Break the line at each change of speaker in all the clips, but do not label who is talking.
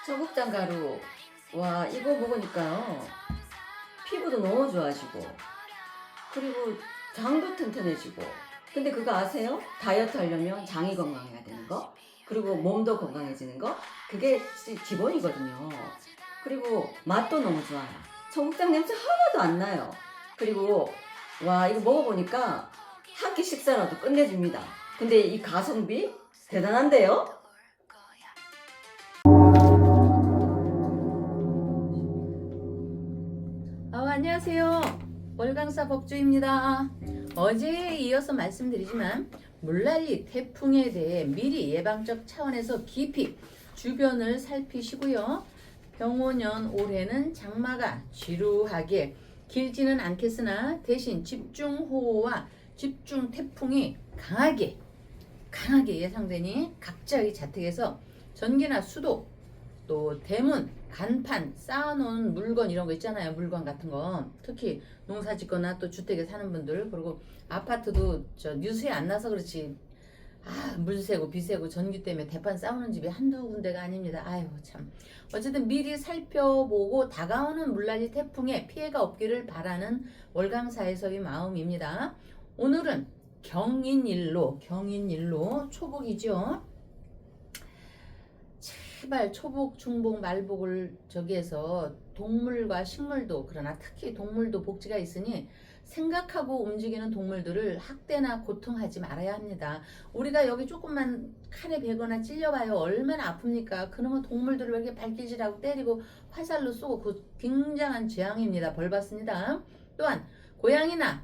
청국장 가루. 와, 이거 먹으니까요. 피부도 너무 좋아지고, 그리고 장도 튼튼해지고. 근데 그거 아세요? 다이어트 하려면 장이 건강해야 되는 거, 그리고 몸도 건강해지는 거. 그게 기본이거든요. 그리고 맛도 너무 좋아요. 청국장 냄새 하나도 안 나요. 그리고 와, 이거 먹어보니까 한 끼 식사라도 끝내줍니다. 근데 이 가성비 대단한데요?
안녕하세요. 월강사 법주입니다. 어제에 이어서 말씀드리지만 물난리 태풍에 대해 미리 예방적 차원에서 깊이 주변을 살피시고요. 병오년 올해는 장마가 지루하게 길지는 않겠으나 대신 집중호우와 집중 태풍이 강하게 예상되니 각자의 자택에서 전기나 수도, 또 대문, 간판, 쌓아놓은 물건 이런 거 있잖아요. 물건 같은 거. 특히 농사 짓거나 또 주택에 사는 분들, 그리고 아파트도 저 뉴스에 안 나서 그렇지, 물새고 비새고 전기 때문에 대판 싸우는 집이 한두 군데가 아닙니다. 아유 참. 어쨌든 미리 살펴보고 다가오는 물난리 태풍에 피해가 없기를 바라는 월강사에서의 마음입니다. 오늘은 경인일로 초복이죠. 제발 초복, 중복, 말복을 저기해서 동물과 식물도, 그러나 특히 동물도 복지가 있으니 생각하고 움직이는 동물들을 학대나 고통하지 말아야 합니다. 우리가 여기 조금만 칼에 베거나 찔려봐요. 얼마나 아픕니까? 그러면 동물들을 왜 이렇게 발길질하고 때리고 화살로 쏘고, 그 굉장한 재앙입니다. 벌 받습니다. 또한 고양이나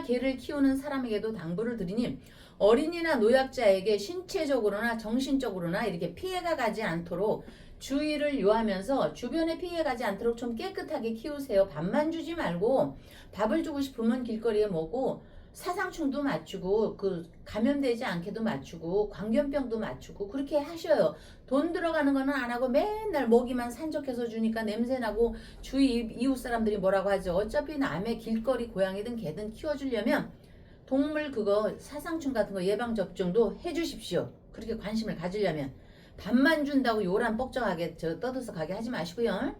개를 키우는 사람에게도 당부를 드리니 어린이나 노약자에게 신체적으로나 정신적으로나 이렇게 피해가 가지 않도록 주의를 요하면서 주변에 피해 가지 않도록 좀 깨끗하게 키우세요. 밥만 주지 말고 밥을 주고 싶으면 길거리에 먹고, 사상충도 맞추고, 그 감염되지 않게도 맞추고, 광견병도 맞추고, 그렇게 하셔요. 돈 들어가는 거는 안 하고 맨날 먹이만 산적해서 주니까 냄새나고 주위 이웃 사람들이 뭐라고 하죠. 어차피 남의 길거리 고양이든 개든 키워주려면 동물 그거 사상충 같은 거 예방접종도 해주십시오. 그렇게 관심을 가지려면. 밥만 준다고 요란 뻑적하게 떠들어서 가게 하지 마시고요.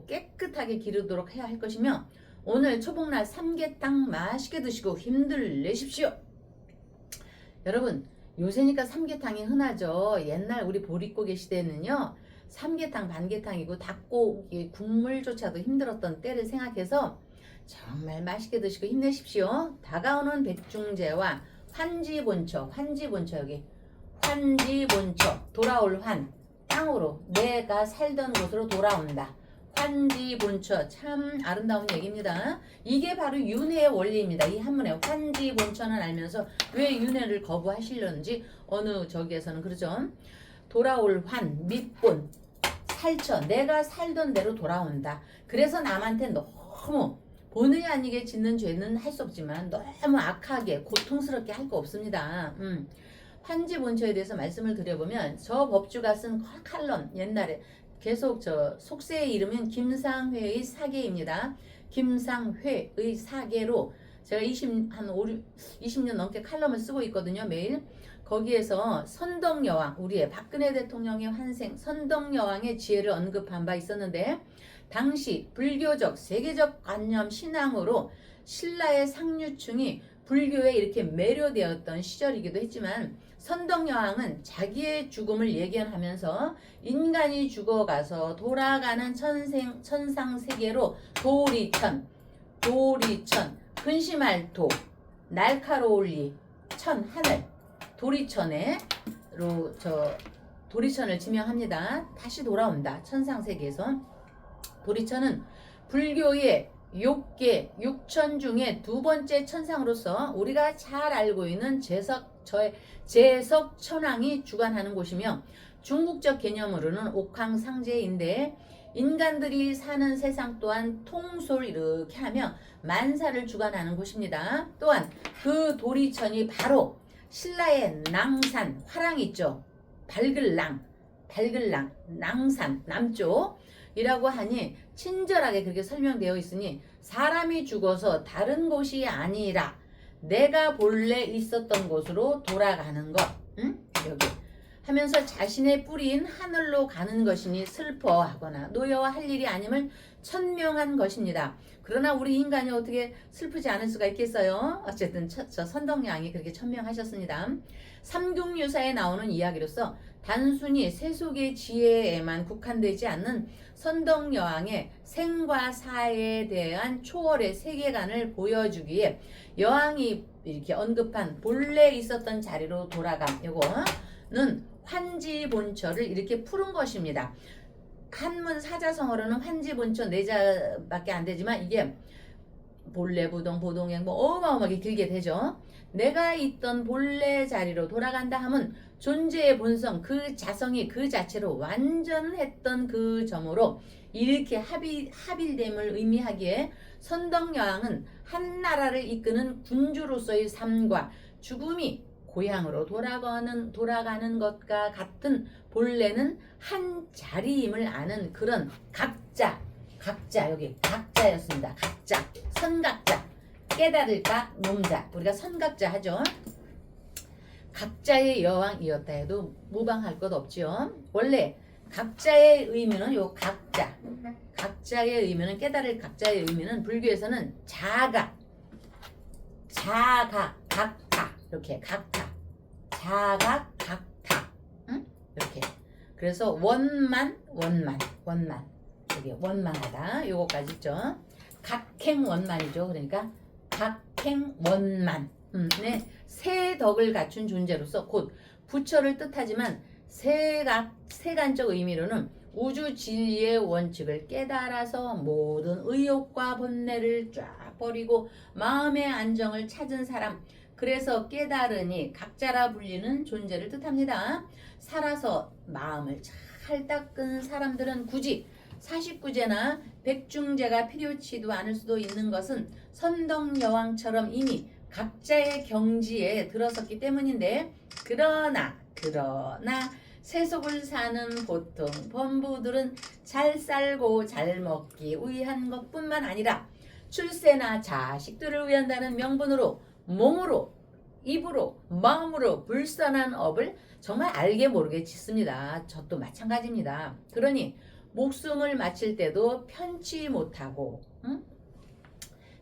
깨끗하게 기르도록 해야 할 것이며, 오늘 초복날 삼계탕 맛있게 드시고 힘들 내십시오. 여러분, 요새니까 삼계탕이 흔하죠. 옛날 우리 보릿고개 시대에는요, 삼계탕 반계탕이고 닭고기 국물조차도 힘들었던 때를 생각해서 정말 맛있게 드시고 힘내십시오. 다가오는 백중제와 환지본처 여기 환지본처, 돌아올 환, 땅으로 내가 살던 곳으로 돌아온다. 환지본처, 참 아름다운 얘기입니다. 이게 바로 윤회의 원리입니다. 이 한문에 환지본처는 알면서 왜 윤회를 거부하시려는지 어느 저기에서는 그러죠. 돌아올 환, 밑본, 살처, 내가 살던 대로 돌아온다. 그래서 남한테 너무 본의 아니게 짓는 죄는 할 수 없지만 너무 악하게 고통스럽게 할 거 없습니다. 환지본처에 대해서 말씀을 드려보면, 저 법주가 쓴 칼럼 옛날에 계속 저 속세의 이름은 김상회의 사계입니다. 김상회의 사계로 제가 20년 넘게 칼럼을 쓰고 있거든요. 매일. 거기에서 선덕여왕, 우리의 박근혜 대통령의 환생 선덕여왕의 지혜를 언급한 바 있었는데, 당시 불교적 세계적 관념 신앙으로 신라의 상류층이 불교에 이렇게 매료되었던 시절이기도 했지만, 선덕여왕은 자기의 죽음을 예견하면서 인간이 죽어가서 돌아가는 천상세계로 도리천, 근심할 도, 날카로울리, 하늘, 도리천을 지명합니다. 다시 돌아온다. 천상세계에서. 도리천은 불교의 6천 중에 두 번째 천상으로서 우리가 잘 알고 있는 제석천왕이 주관하는 곳이며, 중국적 개념으로는 옥황상제인데, 인간들이 사는 세상 또한 통솔 이렇게 하며 만사를 주관하는 곳입니다. 또한 그 도리천이 바로 신라의 낭산, 화랑 있죠. 밝을랑, 낭산, 남쪽이라고 하니 친절하게 그렇게 설명되어 있으니, 사람이 죽어서 다른 곳이 아니라 내가 본래 있었던 곳으로 돌아가는 것. 여기 하면서 자신의 뿌리인 하늘로 가는 것이니 슬퍼하거나 노여워할 일이 아님을 천명한 것입니다. 그러나 우리 인간이 어떻게 슬프지 않을 수가 있겠어요? 어쨌든 저 선덕여왕이 그렇게 천명하셨습니다. 삼국유사에 나오는 이야기로서 단순히 세속의 지혜에만 국한되지 않는 선덕여왕의 생과 사에 대한 초월의 세계관을 보여주기에 여왕이 이렇게 언급한 본래 있었던 자리로 돌아감, 요거는 환지본처를 이렇게 푸른 것입니다. 한문 사자성어로는 환지본처 네자밖에 안 되지만 이게 본래 부동 보동행 뭐 어마어마하게 길게 되죠. 내가 있던 본래 자리로 돌아간다 하면 존재의 본성 그 자성이 그 자체로 완전했던 그 점으로 이렇게 합일됨을 의미하기에 선덕여왕은 한 나라를 이끄는 군주로서의 삶과 죽음이 고향으로 돌아가는 것과 같은 본래는 한 자리임을 아는 그런 각자 여기 각자였습니다. 각자 선각자 깨달을 각 놈자 우리가 선각자 하죠. 각자의 여왕이었다 해도 무방할 것 없죠. 원래 각자의 의미는 요 각자의 의미는 깨달을 각자의 의미는 불교에서는 자각 각타 이렇게 각타 자각 각타 응? 이렇게 그래서 원만 여기 원만하다 요거까지 있죠. 각행원만이죠. 그러니까 각행원만 네, 세 덕을 갖춘 존재로서 곧 부처를 뜻하지만 세간적 의미로는 우주 진리의 원칙을 깨달아서 모든 의욕과 번뇌를 쫙 버리고 마음의 안정을 찾은 사람 그래서 깨달으니 각자라 불리는 존재를 뜻합니다. 살아서 마음을 잘 닦은 사람들은 굳이 49제나 백중제가 필요치도 않을 수도 있는 것은 선덕여왕처럼 이미 각자의 경지에 들어섰기 때문인데 그러나 세속을 사는 보통 범부들은 잘 살고 잘 먹기 위한 것뿐만 아니라 출세나 자식들을 위한다는 명분으로 몸으로 입으로 마음으로 불선한 업을 정말 알게 모르게 짓습니다. 저도 마찬가지입니다. 그러니 목숨을 마칠 때도 편치 못하고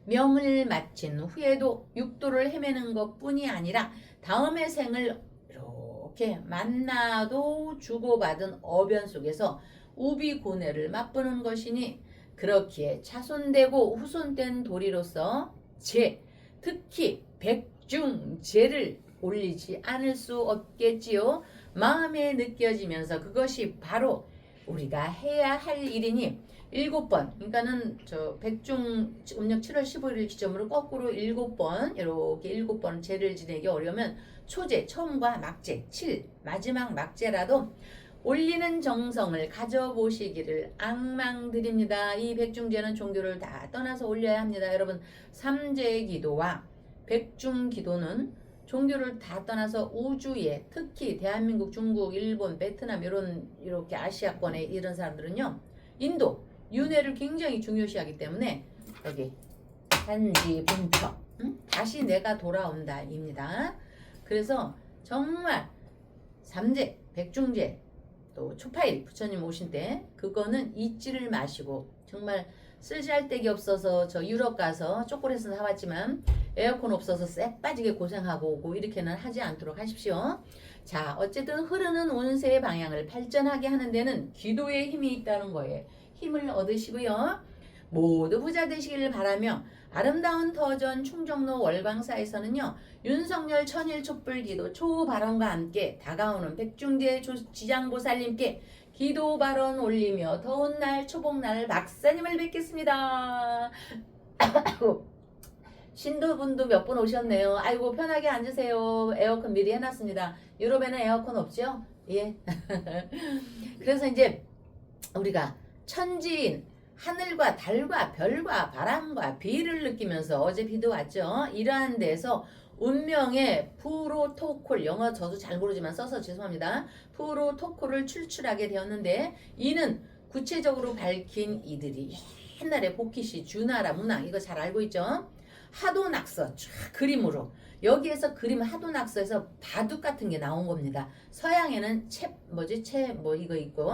명을 마친 후에도 육도를 헤매는 것뿐이 아니라 다음의 생을 이렇게 만나도 주고받은 어변 속에서 우비고뇌를 맛보는 것이니 그렇기에 차손되고 후손된 도리로서 특히 백중제를 올리지 않을 수 없겠지요. 마음에 느껴지면서 그것이 바로 우리가 해야 할 일이니 7번 그러니까는 저 백중 음력 7월 15일 기점으로 거꾸로 7번 이렇게 7번 제를 지내기 어려우면 초제 처음과 막제 7 마지막 막제라도 올리는 정성을 가져보시기를 앙망드립니다. 이 백중제는 종교를 다 떠나서 올려야 합니다. 여러분 3제 기도와 백중 기도는 종교를 다 떠나서 우주에 특히 대한민국, 중국, 일본, 베트남 이렇게 아시아권에 이런 사람들은요 인도 윤회를 굉장히 중요시하기 때문에 여기 한지분처 다시 내가 돌아온다입니다. 그래서 정말 3제, 백중제 또 초파일 부처님 오신 때 그거는 잊지를 마시고 정말 쓸잘데기 없어서 저 유럽 가서 초콜릿은 사왔지만 에어컨 없어서 쎄 빠지게 고생하고 오고 이렇게는 하지 않도록 하십시오. 자 어쨌든 흐르는 운세의 방향을 발전하게 하는 데는 기도의 힘이 있다는 거예요. 힘을 얻으시고요. 모두 부자 되시기를 바라며 아름다운 터전 충정로 월광사에서는요. 윤석열 천일 촛불기도 초발언과 함께 다가오는 백중제 지장보살님께 기도 발언 올리며 더운 날 초복날 박사님을 뵙겠습니다. 신도분도 몇 분 오셨네요. 아이고 편하게 앉으세요. 에어컨 미리 해놨습니다. 유럽에는 에어컨 없죠? 예. 그래서 이제 우리가 천지인 하늘과 달과 별과 바람과 비를 느끼면서 어제 비도 왔죠. 이러한 데서 운명의 프로토콜 영어 저도 잘 모르지만 써서 죄송합니다. 프로토콜을 출출하게 되었는데 이는 구체적으로 밝힌 이들이 옛날에 복희씨 주나라 문학 이거 잘 알고 있죠. 하도 낙서 쫙 그림으로 여기에서 그림 하도낙서에서 바둑 같은 게 나온 겁니다. 서양에는 이거 있고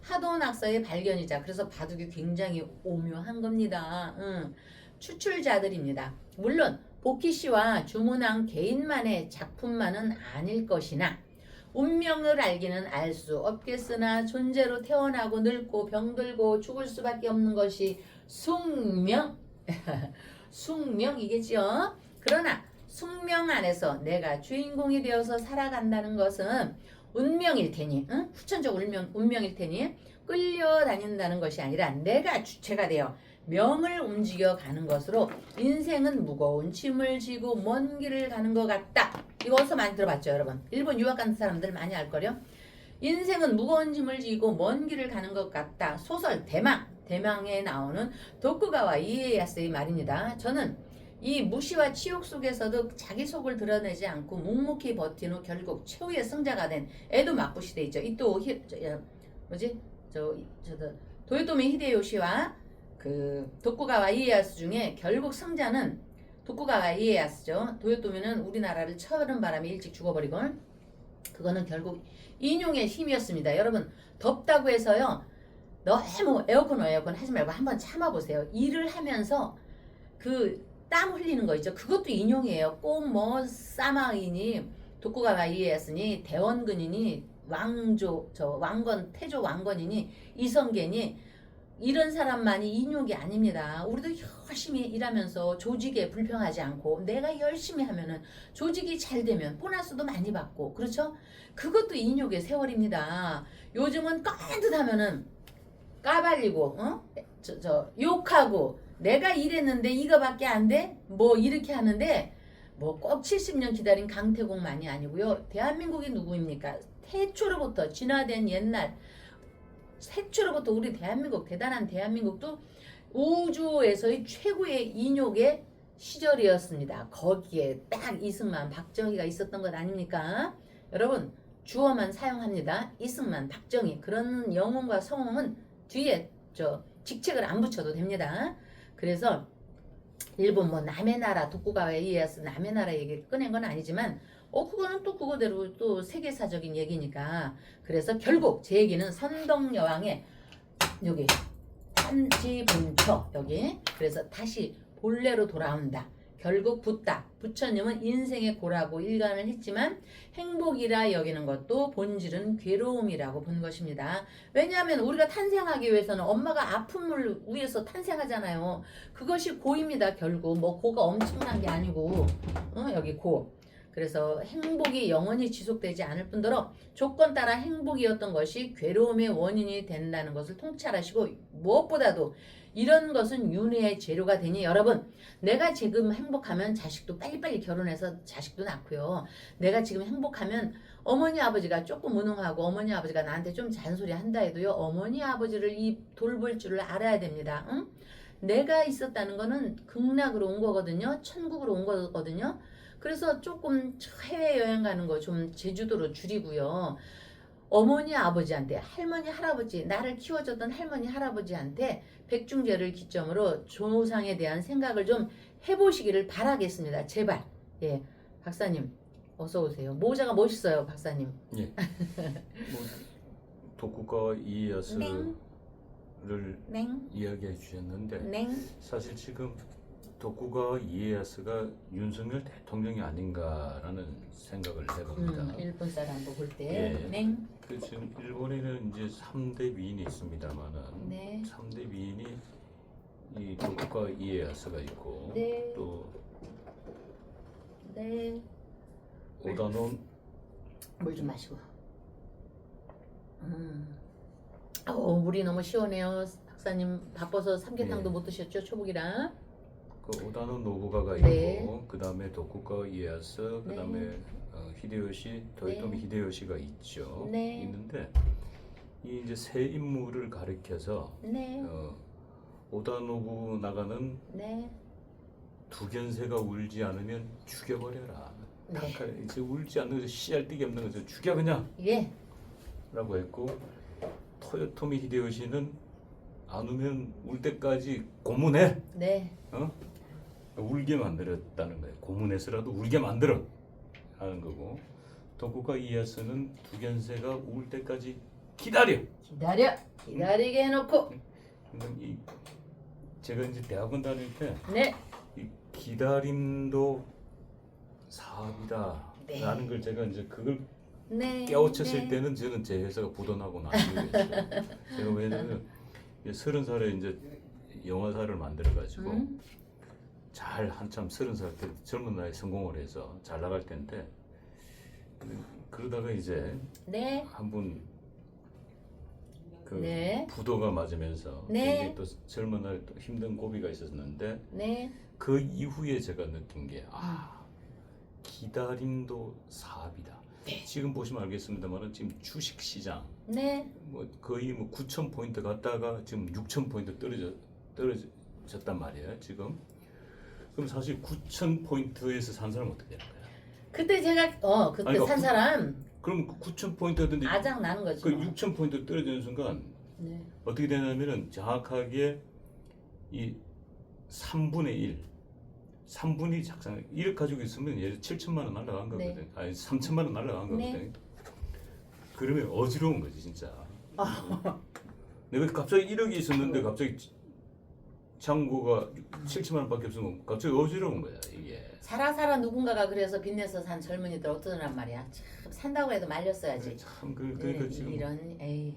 하도낙서의 발견이자 그래서 바둑이 굉장히 오묘한 겁니다. 추출자들입니다. 물론 보키 씨와 주문왕 개인만의 작품만은 아닐 것이나 운명을 알기는 알 수 없겠으나 존재로 태어나고 늙고 병들고 죽을 수밖에 없는 것이 숙명 숙명이겠지요. 그러나 숙명 안에서 내가 주인공이 되어서 살아간다는 것은 운명일 테니 후천적 운명일 테니 끌려다닌다는 것이 아니라 내가 주체가 되어 명을 움직여 가는 것으로 인생은 무거운 짐을 지고 먼 길을 가는 것 같다. 이거 어디서 많이 들어봤죠 여러분? 일본 유학 간 사람들 많이 알걸요? 인생은 무거운 짐을 지고 먼 길을 가는 것 같다. 소설 대망에 나오는 도쿠가와 이에야스의 말입니다. 저는 이 무시와 치욕 속에서도 자기 속을 드러내지 않고 묵묵히 버틴 후 결국 최후의 승자가 된 에도 막부 시대 있죠. 이또 도요토미 히데요시와 그 도쿠가와 이에야스 중에 결국 승자는 도쿠가와 이에야스죠. 도요토미는 우리나라를 쳐는 바람에 일찍 죽어버리고 그거는 결국 인용의 힘이었습니다. 여러분 덥다고 해서요 너무 에어컨 하지 말고 한번 참아보세요. 일을 하면서 그 땀 흘리는 거 있죠. 그것도 인용이에요. 꼭 뭐 사마이니 도쿠가와 이에야스니 대원근이니 태조 왕건이니 이성계니 이런 사람만이 인용이 아닙니다. 우리도 열심히 일하면서 조직에 불평하지 않고 내가 열심히 하면은 조직이 잘 되면 보너스도 많이 받고 그렇죠? 그것도 인용의 세월입니다. 요즘은 깐듯하면은 까발리고 욕하고 내가 일했는데 이거밖에 안 돼? 뭐 이렇게 하는데 뭐 꼭 70년 기다린 강태공만이 아니고요. 대한민국이 누구입니까? 태초로부터 진화된 옛날 태초로부터 우리 대한민국 대단한 대한민국도 우주에서의 최고의 인욕의 시절이었습니다. 거기에 딱 이승만 박정희가 있었던 것 아닙니까? 여러분 주어만 사용합니다. 이승만 박정희 그런 영웅과 성웅은 뒤에 직책을 안 붙여도 됩니다. 그래서 일본 뭐 남의 나라 도쿠가와 이에야스 남의 나라 얘기를 꺼낸 건 아니지만 그거는 또 그거대로 또 세계사적인 얘기니까 그래서 결국 제 얘기는 선덕여왕의 여기 한지분처 여기 그래서 다시 본래로 돌아온다. 결국 부처님은 인생의 고라고 일관을 했지만 행복이라 여기는 것도 본질은 괴로움이라고 본 것입니다. 왜냐하면 우리가 탄생하기 위해서는 엄마가 아픔을 위해서 탄생하잖아요. 그것이 고입니다. 결국 뭐 고가 엄청난 게 아니고 여기 고. 그래서 행복이 영원히 지속되지 않을 뿐더러 조건 따라 행복이었던 것이 괴로움의 원인이 된다는 것을 통찰하시고 무엇보다도 이런 것은 윤회의 재료가 되니 여러분 내가 지금 행복하면 자식도 빨리빨리 결혼해서 자식도 낳고요. 내가 지금 행복하면 어머니 아버지가 조금 무능하고 어머니 아버지가 나한테 좀 잔소리 한다 해도요. 어머니 아버지를 돌볼 줄을 알아야 됩니다. 응? 내가 있었다는 거는 극락으로 온 거거든요. 천국으로 온 거거든요. 그래서 조금 해외여행 가는 거 좀 제주도로 줄이고요. 어머니 아버지한테 할머니 할아버지 나를 키워줬던 할머니 할아버지한테 백중제를 기점으로 조상에 대한 생각을 좀 해보시기를 바라겠습니다. 제발. 예, 박사님 어서 오세요. 모자가 멋있어요, 박사님.
예. 뭐 도쿠가와 이에야스를 이야기해 주셨는데 사실 지금 도쿠가와 이에야스가 윤석열 대통령이 아닌가라는 생각을 해봅니다.
일본 사람도 볼 때.
예. 그 지금 일본에는 이제 3대 미인이 있습니다만은
네.
3대 미인이 이 도쿠가와 이에야스가 있고
네.
또
네.
오다노
물 좀 마시고. 물이 너무 시원해요. 박사님 바빠서 삼계탕도
네.
못 드셨죠? 초복이랑.
그 오다노 노부가가
네.
있고 그 다음에 도쿠가와 이에야스 그 다음에 히데요시 도요토미
네.
히데요시가 있죠.
네.
있는데 이 이제 세 인물을 가리켜서
네.
오다 노부나가는
네.
두견새가 울지 않으면 죽여버려라.
네.
이제 울지 않는 거죠. 씨알뛰기 없는 거죠. 죽여 그냥.
예.
라고 했고 토요토미 히데요시는 안 우면 울 때까지 고문해.
네.
울게 만들었다는 거예요. 고문해서라도 울게 만들어 하는 거고, 도쿠가 이에야스는 두견세가 울 때까지 기다려.
기다리게 해놓고.
이 제가 이제 대학원 다닐 때
네.
이 기다림도 사업이다
네.
라는 걸 제가 이제 그걸
네.
깨우쳤을
네.
때는 저는 제 회사가 부도나고 난리였어요. 제가 왜냐면 30살에 이제 영화사를 만들어 가지고 잘 한참 30살 때 젊은 나이에 성공을 해서 잘 나갈 때인데, 그러다가 이제
네.
한번 그
네.
부도가 맞으면서
네.
굉장히 또 젊은 나이에 또 힘든 고비가 있었는데,
네.
그 이후에 제가 느낀 게 기다림도 사업이다.
네.
지금 보시면 알겠습니다만은 지금 주식 시장
네.
뭐 거의 뭐 9천 포인트 갔다가 지금 6천 포인트 떨어졌단 말이에요. 지금 그럼 사실 9천 포인트에서 산 사람 어떻게 되는 거야?
그때 제가 그때
아니,
산 사람
그럼 9천 포인트였는데
아장 나는 거죠.
그 6천 포인트 떨어지는 순간
네.
어떻게 되냐면은 정확하게 이 3분의 1 3분이 작상 1억 가지고 있으면 얘 7천만 원 날라간 거거든.
네.
아니 3천만 원 날라간 거거든.
네.
그러면 어지러운 거지 진짜. 내가 갑자기 1억이 있었는데 갑자기 잔고가 7천만 원밖에 없으면 갑자기 어지러운 거야 이게.
살아 누군가가 그래서 빚내서 산 젊은이들 어떠란 말이야. 참 산다고 해도 말렸어야지.
참 그러니까
네,
지금
이런 에이.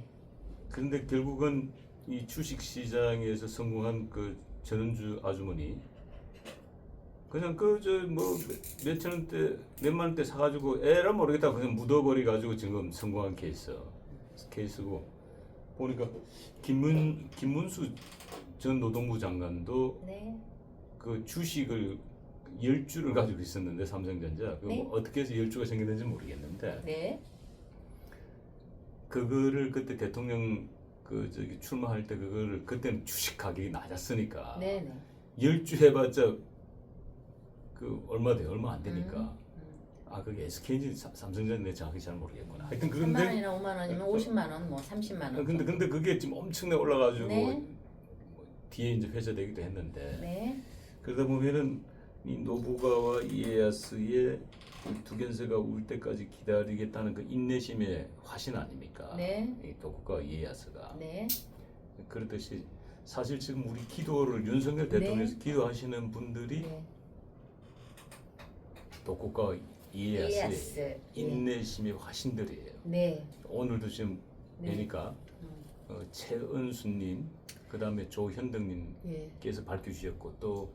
그런데 결국은 이 주식 시장에서 성공한 그 전원주 아주머니 그냥 그 저 뭐 몇천 원대 몇만 원대 사가지고 에라 모르겠다 그냥 묻어버리 가지고 지금 성공한 케이스고, 보니까 김문수 전 노동부 장관도
네.
그 주식을 10주를 가지고 있었는데 삼성전자 그
네.
뭐 어떻게 해서 10주가 생겼는지 모르겠는데
네.
그거를 그때 대통령 그 저기 출마할 때 그거를 그때는 주식 가격이 낮았으니까
네. 네.
10주 해봤자 그 얼마 안 되니까 그게 SK인지 삼성전자 정확히 잘 모르겠구나. 하여튼
3만
그런데
원이나 5만 원이면 50만 원, 뭐 30만 원.
근데 그게 지금 엄청나게 올라가지고
네.
뭐 뒤에 이제 회자되기도 했는데
네.
그러다 보면은 이 노부가와 이에야스의 두견세가 울 때까지 기다리겠다는 그 인내심의 화신 아닙니까?
네.
이 도쿠가와 이에야스가
네.
그렇듯이 사실 지금 우리 기도를 윤석열 대통령에서 기도하시는 분들이
네.
도쿠가와 이에야스의
이에야스.
인내심의 화신들이에요.
네.
오늘도 지금
네.
보니까 최은수님, 그 다음에 조현덕님께서
예.
밝혀주셨고 또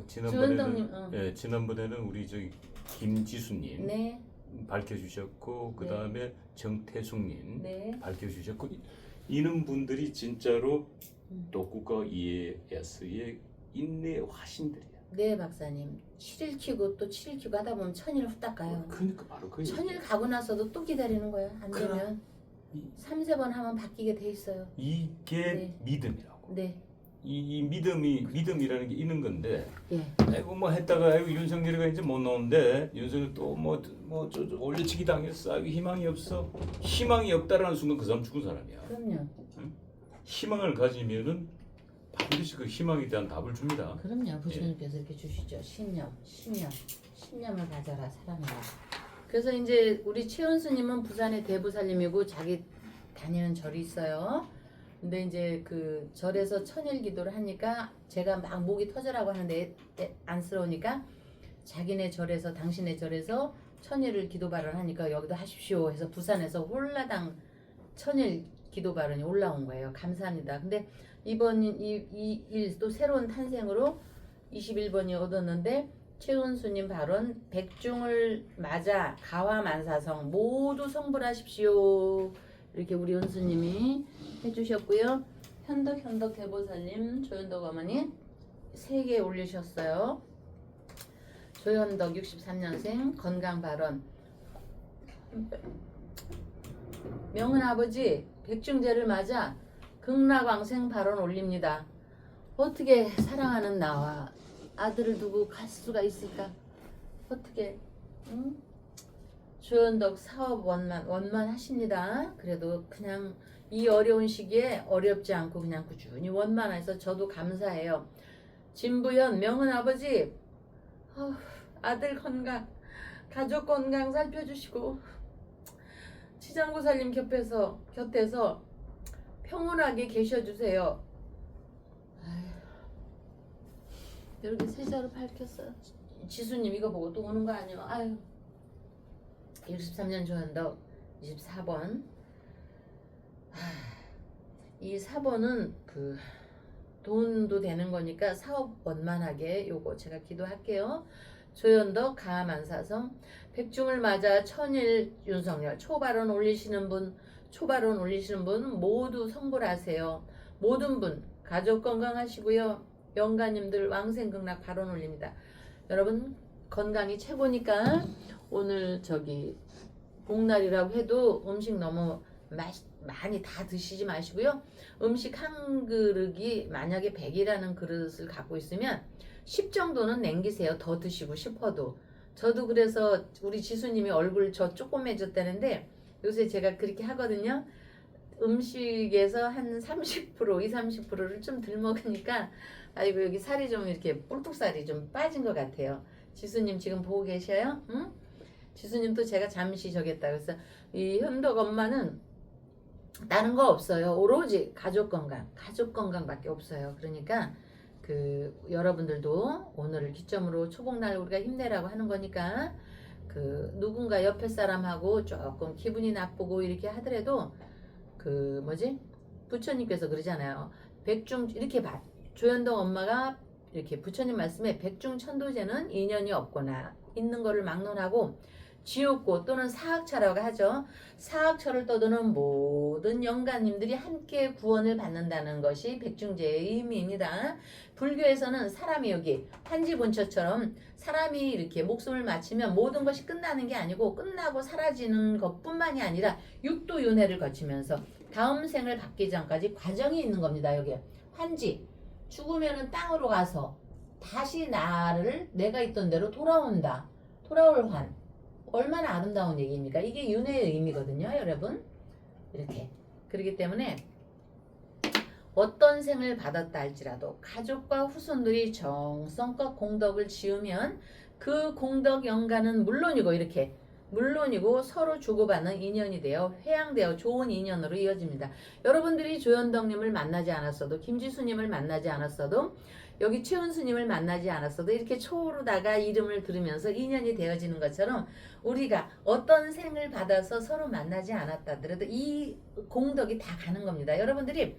조현덕님,
지난번에는 우리 저기 김지수님
네.
밝혀주셨고 그 다음에 정태숙님
네.
밝혀주셨고 이런 분들이 진짜로
음.
도쿠가 이에야스의 인내의 화신들이야.
네, 박사님. 7일 키고 또 7일 키고 하다 보면 천일 후딱 가요.
그러니까 바로 그
천일 가고 나서도 또 기다리는 거야. 안 되면
이-
3-4번 하면 바뀌게 돼 있어요.
이게
네.
믿음이라고.
네.
이 믿음이라는 게 있는 건데.
예.
아이고 뭐 했다가 아이고 윤석열이가 이제 못 나오는데 윤석열 또 저 올려치기 당했어. 아이고 희망이 없어. 희망이 없다라는 순간 그 사람 죽은 사람이야.
그럼요.
희망을 가지면은 반드시 그 희망에 대한 답을 줍니다.
그럼요. 부처님께서 이렇게 주시죠. 신념을 가져라 사람이라. 그래서 이제 우리 최은수님은 부산의 대부살림이고 자기 다니는 절이 있어요. 근데 이제 그 절에서 천일 기도를 하니까 제가 막 목이 터져라고 하는데 안쓰러우니까 자기네 절에서 당신의 절에서 천일을 기도 발언하니까 여기도 하십시오 해서 부산에서 홀라당 천일 기도 발언이 올라온 거예요. 감사합니다. 근데 이번 이 또 새로운 탄생으로 21번이 얻었는데 최은수님 발언 백중을 맞아 가화만사성 모두 성불하십시오. 이렇게 우리 은수님이 해주셨고요. 현덕 대보살님 조현덕 어머니 3개 올리셨어요. 조현덕 63년생 건강 발언. 명은 아버지 백중제를 맞아 극락왕생 발언 올립니다. 어떻게 사랑하는 나와 아들을 두고 갈 수가 있을까? 어떻게? 응? 조현덕 사업 원만하십니다. 그래도 그냥 이 어려운 시기에 어렵지 않고 그냥 꾸준히 원만해서 저도 감사해요. 진부현 명은 아버지 아들 건강 가족 건강 살펴주시고 치장고살님 곁에서 평온하게 계셔주세요. 이렇게 세자로 밝혔어요. 지수님 이거 보고 또 오는 거 아니에요? 아유. 63년 조현덕 24번. 이 4번은 그 돈도 되는 거니까 사업 원만하게 요거 제가 기도할게요. 조현덕 가만사성 백중을 맞아 천일 윤석열 초발언 올리시는 분 모두 성불하세요. 모든 분 가족 건강하시고요. 영가님들 왕생극락 발언 올립니다. 여러분 건강이 최고니까 오늘 복날이라고 해도 음식 너무 많이 다 드시지 마시고요. 음식 한 그릇이 만약에 100이라는 그릇을 갖고 있으면 10 정도는 남기세요. 더 드시고 싶어도. 저도 그래서 우리 지수님이 얼굴 저 조그매졌다는데 요새 제가 그렇게 하거든요. 음식에서 한 30%, 30%를 좀 덜 먹으니까 아이고 여기 살이 좀 이렇게 뿔뚝살이 좀 빠진 것 같아요. 지수님 지금 보고 계셔요? 응? 지수님도 제가 잠시 저겠다. 그래서 이 현덕 엄마는 다른 거 없어요. 오로지 가족 건강밖에 없어요. 그러니까 여러분들도 오늘을 기점으로 초복날 우리가 힘내라고 하는 거니까 누군가 옆에 사람하고 조금 기분이 나쁘고 이렇게 하더라도 부처님께서 그러잖아요. 백중 이렇게 조현동 엄마가 이렇게 부처님 말씀에 백중천도제는 인연이 없거나 있는 거를 막론하고 지옥고 또는 사학처라고 하죠. 사학처를 떠도는 모든 영가님들이 함께 구원을 받는다는 것이 백중제의 의미입니다. 불교에서는 사람이 여기 한지본처처럼 사람이 이렇게 목숨을 마치면 모든 것이 끝나는 게 아니고 끝나고 사라지는 것뿐만이 아니라 육도윤회를 거치면서 다음 생을 받기 전까지 과정이 있는 겁니다. 여기 환지 죽으면은 땅으로 가서 다시 내가 있던 대로 돌아온다. 돌아올 환. 얼마나 아름다운 얘기입니까? 이게 윤회의 의미거든요, 여러분. 이렇게. 그렇기 때문에 어떤 생을 받았다 할지라도 가족과 후손들이 정성껏 공덕을 지으면 그 공덕 연가는 물론이고 서로 주고받는 인연이 되어 회양되어 좋은 인연으로 이어집니다. 여러분들이 조현덕님을 만나지 않았어도 김지수님을 만나지 않았어도 여기 최은수님을 만나지 않았어도 이렇게 초로다가 이름을 들으면서 인연이 되어지는 것처럼 우리가 어떤 생을 받아서 서로 만나지 않았다 하더라도 이 공덕이 다 가는 겁니다. 여러분들이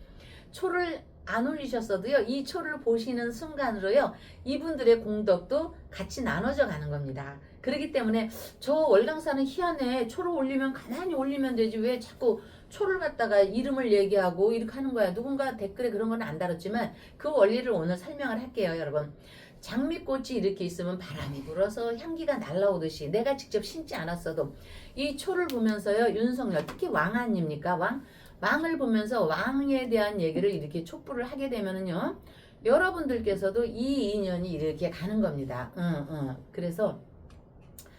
초를 안 올리셨어도요. 이 초를 보시는 순간으로요. 이분들의 공덕도 같이 나눠져 가는 겁니다. 그렇기 때문에 저 월당사는 희한해. 초를 올리면 가만히 올리면 되지. 왜 자꾸 초를 갖다가 이름을 얘기하고 이렇게 하는 거야. 누군가 댓글에 그런 건 안 다뤘지만 그 원리를 오늘 설명을 할게요. 여러분. 장미꽃이 이렇게 있으면 바람이 불어서 향기가 날라오듯이 내가 직접 심지 않았어도 이 초를 보면서요. 윤석열 특히 왕 아닙니까? 왕을 보면서 왕에 대한 얘기를 이렇게 촉부를 하게 되면은요. 여러분들께서도 이 인연이 이렇게 가는 겁니다. 그래서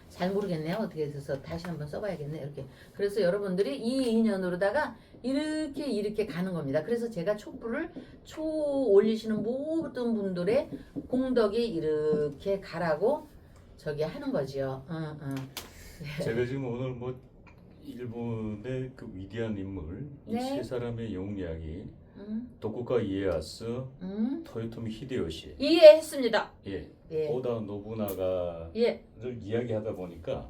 잘 모르겠네요. 어떻게 해서 다시 한번 써봐야겠네. 이렇게. 그래서 여러분들이 이 인연으로다가 이렇게 가는 겁니다. 그래서 제가 초 올리시는 모든 분들의 공덕이 이렇게 가라고 하는 거지요.
제가 지금 오늘 일본의 그 위대한 인물 이 세 사람의 영웅 이야기 도쿠가 이에야스, 토요토미 히데요시
이해했습니다.
오다 노부나가를 이야기하다 보니까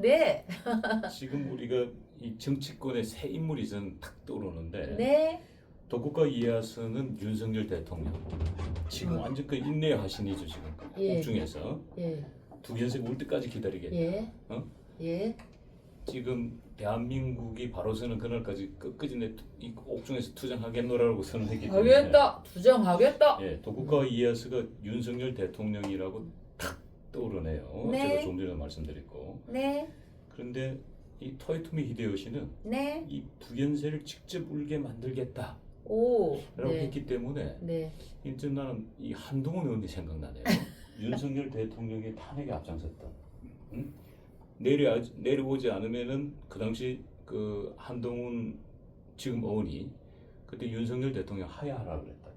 지금 우리가 이 정치권의 새 인물이 탁 떠오르는데 도쿠가 이에야스는 윤석열 대통령 지금 완전 그 인내하신이죠 지금 옥중에서 두견색 올 때까지 기다리겠다. 지금 대한민국이 바로 서는 그날까지 끝까지 이 옥중에서 투쟁하겠노라고 선언했기 때문에
하겠다. 투쟁하겠다.
도쿠가와 이에야스가 윤석열 대통령이라고 탁 떠오르네요. 제가 좀 전에 말씀드렸고 그런데 이 토요토미 히데요시는 이 두견세를 직접 울게 만들겠다라고 했기 때문에 이제 나는 이 한동훈 의원이 생각나네요. 윤석열 대통령의 탄핵에 앞장섰다. 내려오지 않으면은 그 당시 그 한동훈 지금 의원이 그때 윤석열 대통령 하야하라고 그랬다고.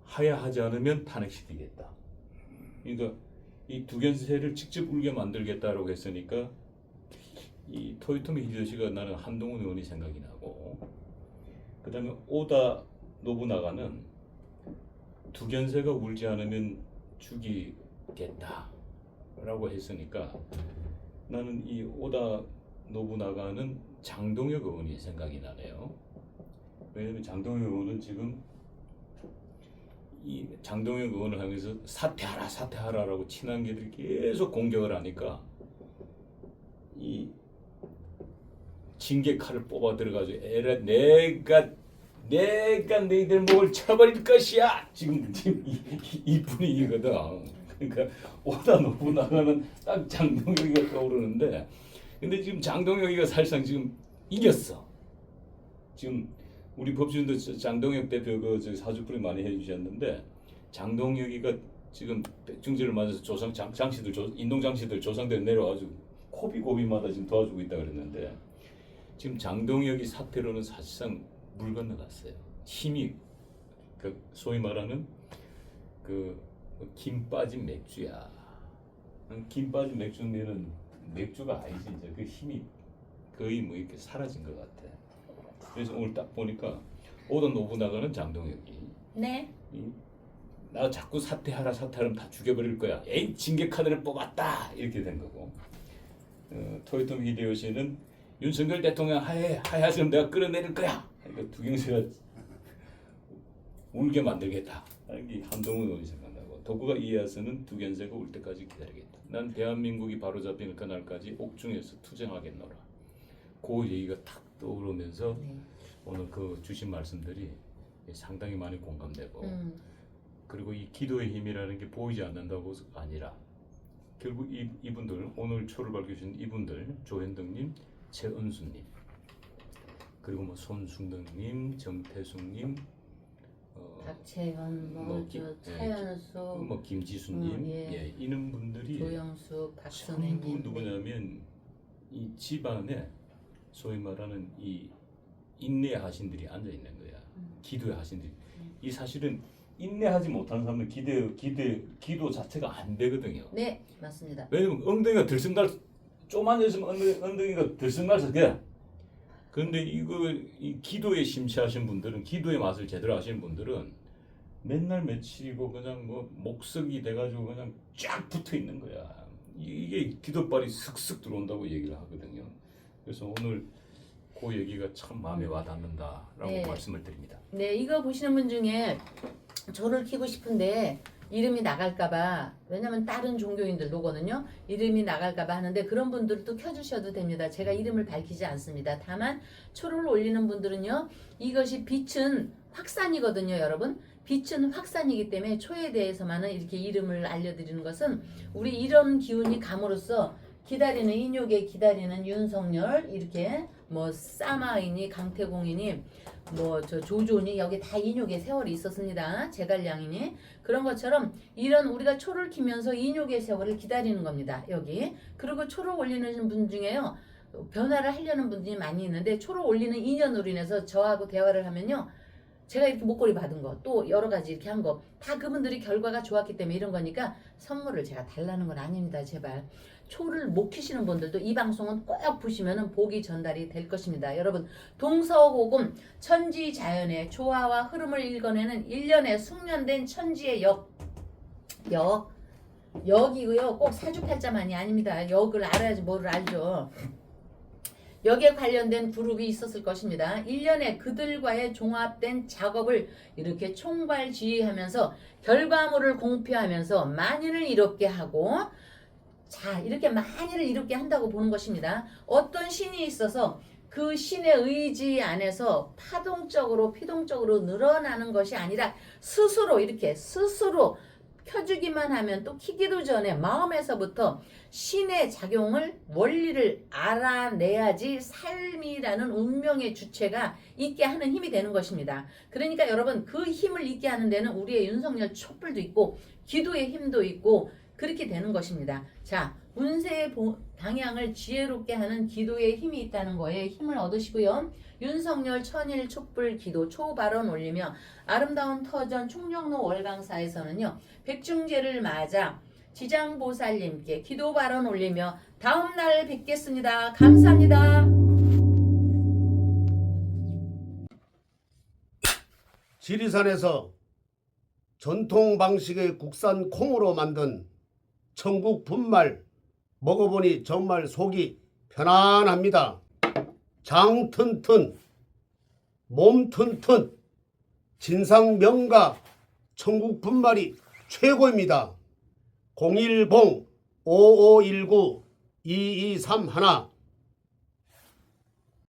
하야하지 않으면 탄핵시키겠다. 그러니까 이 두견세를 직접 울게 만들겠다라고 했으니까 이 토요토미 히데요시가 나는 한동훈 의원이 생각이 나고, 그다음에 오다 노부나가는 두견세가 울지 않으면 죽이겠다라고 했으니까 나는 이 오다 노부나가는 장동혁 의원이 생각이 나네요. 왜냐면 장동혁 의원은 지금 이 장동혁 의원을 향해서 사퇴하라라고 친한계들이 계속 공격을 하니까 이 징계 칼을 뽑아 들어가지고 에라 내가 너희들 목을 쳐버릴 것이야. 지금 이 분위기거든. 그러니까 오다 노부나가는 딱 장동혁이가 떠오르는데, 근데 지금 장동혁이가 사실상 지금 이겼어. 지금 우리 법주인도 장동혁 대표 그 사주풀이 많이 해주셨는데, 장동혁이가 지금 백중제를 맞아서 인동 장씨들 조상들 내려와가지고 고비고비마다 지금 도와주고 있다 그랬는데, 지금 장동혁이 사태로는 사실상 물 건너갔어요. 힘이 그 소위 말하는 그 김 빠진 맥주야. 김 빠진 맥주는 맥주가 아니지, 이제 그 힘이 거의 뭐 이렇게 사라진 것 같아. 그래서 오늘 딱 보니까 오다 노부나가는 장동혁이
네.
나 자꾸 사퇴하면 다 죽여버릴 거야. 에이 징계 카드를 뽑았다 이렇게 된 거고, 토요토미 히데요시는 윤석열 대통령 하야지면 내가 끌어내릴 거야. 그러니까 두경세가 울게 만들겠다. 이게 한동훈 의원이 생각나고, 도쿠가 이에야스는 두견세가 울 때까지 기다리겠다. 난 대한민국이 바로잡히는 그날까지 옥중에서 투쟁하겠노라. 그 얘기가 탁 떠오르면서 오늘 그 주신 말씀들이 상당히 많이 공감되고, 그리고 이 기도의 힘이라는 게 보이지 않는다고가 아니라 결국 이분들 오늘 초를 밝혀주신 이분들, 조현덕님, 최은수님, 그리고 뭐 손승덕님, 정태숙님,
박채현, 차현수,
뭐 김지수님, 예, 이런 분들이
조영수,
전부
박선혜님.
누구냐면 이 집안에 소위 말하는 이 인내하신 들이 앉아 있는 거야. 기도에 하신 들이. 이 사실은 인내하지 못하는 사람은 기도 자체가 안 되거든요.
네, 맞습니다.
왜냐면 엉덩이가 들쑥날, 조만 있으면 엉덩이가 들쑥날서 돼. 그런데 이 기도에 심취하신 분들은, 기도의 맛을 제대로 아시는 분들은 맨날 며칠이고 그냥 뭐 목석이 돼가지고 그냥 쫙 붙어 있는 거야. 이게 기도발이 슥슥 들어온다고 얘기를 하거든요. 그래서 오늘 그 얘기가 참 마음에 와닿는다라고
네.
말씀을 드립니다.
네, 이거 보시는 분 중에 조를 키고 싶은데 이름이 나갈까봐, 왜냐면 다른 종교인들도거든요. 이름이 나갈까봐 하는데 그런 분들도 켜주셔도 됩니다. 제가 이름을 밝히지 않습니다. 다만 초를 올리는 분들은요, 이것이 빛은 확산이거든요, 여러분. 빛은 확산이기 때문에 초에 대해서만은 이렇게 이름을 알려드리는 것은, 우리 이런 기운이 감으로써 기다리는, 인욕에 기다리는 윤석열, 이렇게 뭐 싸마이니 강태공이니 뭐 저 조조니, 여기 다 인욕의 세월이 있었습니다. 제갈량이니. 그런 것처럼 이런 우리가 초를 키면서 인욕의 세월을 기다리는 겁니다. 여기. 그리고 초를 올리는 분 중에요, 변화를 하려는 분들이 많이 있는데, 초를 올리는 인연으로 인해서 저하고 대화를 하면요, 제가 이렇게 목걸이 받은 거, 또 여러 가지 이렇게 한 거, 다 그분들이 결과가 좋았기 때문에 이런 거니까 선물을 제가 달라는 건 아닙니다. 제발. 초를 못 키시는 분들도 이 방송은 꼭 보시면 복이 전달이 될 것입니다. 여러분, 동서고금 천지자연의 조화와 흐름을 읽어내는 일련의 숙련된 천지의 역이고요. 꼭 사주팔자만이 아닙니다. 역을 알아야지 뭐를 알죠. 여기에 관련된 그룹이 있었을 것입니다. 일련의 그들과의 종합된 작업을 이렇게 총괄지휘하면서 결과물을 공표하면서 만인을 이롭게 하고, 자, 이렇게 만인을 이롭게 한다고 보는 것입니다. 어떤 신이 있어서 그 신의 의지 안에서 파동적으로 피동적으로 늘어나는 것이 아니라 스스로 이렇게 스스로 켜주기만 하면, 또 키기도 전에 마음에서부터 신의 작용을, 원리를 알아내야지 삶이라는 운명의 주체가 있게 하는 힘이 되는 것입니다. 그러니까 여러분, 그 힘을 있게 하는 데는 우리의 윤석열 촛불도 있고 기도의 힘도 있고 그렇게 되는 것입니다. 자, 운세의 방향을 지혜롭게 하는 기도에 힘이 있다는 거에 힘을 얻으시고요. 윤석열 천일 촛불 기도 초발언 올리며 아름다운 터전 충정로 월강사에서는요. 백중제를 맞아 지장보살님께 기도 발언 올리며 다음 날 뵙겠습니다. 감사합니다.
지리산에서 전통 방식의 국산 콩으로 만든 천국 분말 먹어보니 정말 속이 편안합니다. 장 튼튼, 몸 튼튼, 진상 명가 천국 분말이 최고입니다. 010-5519-2231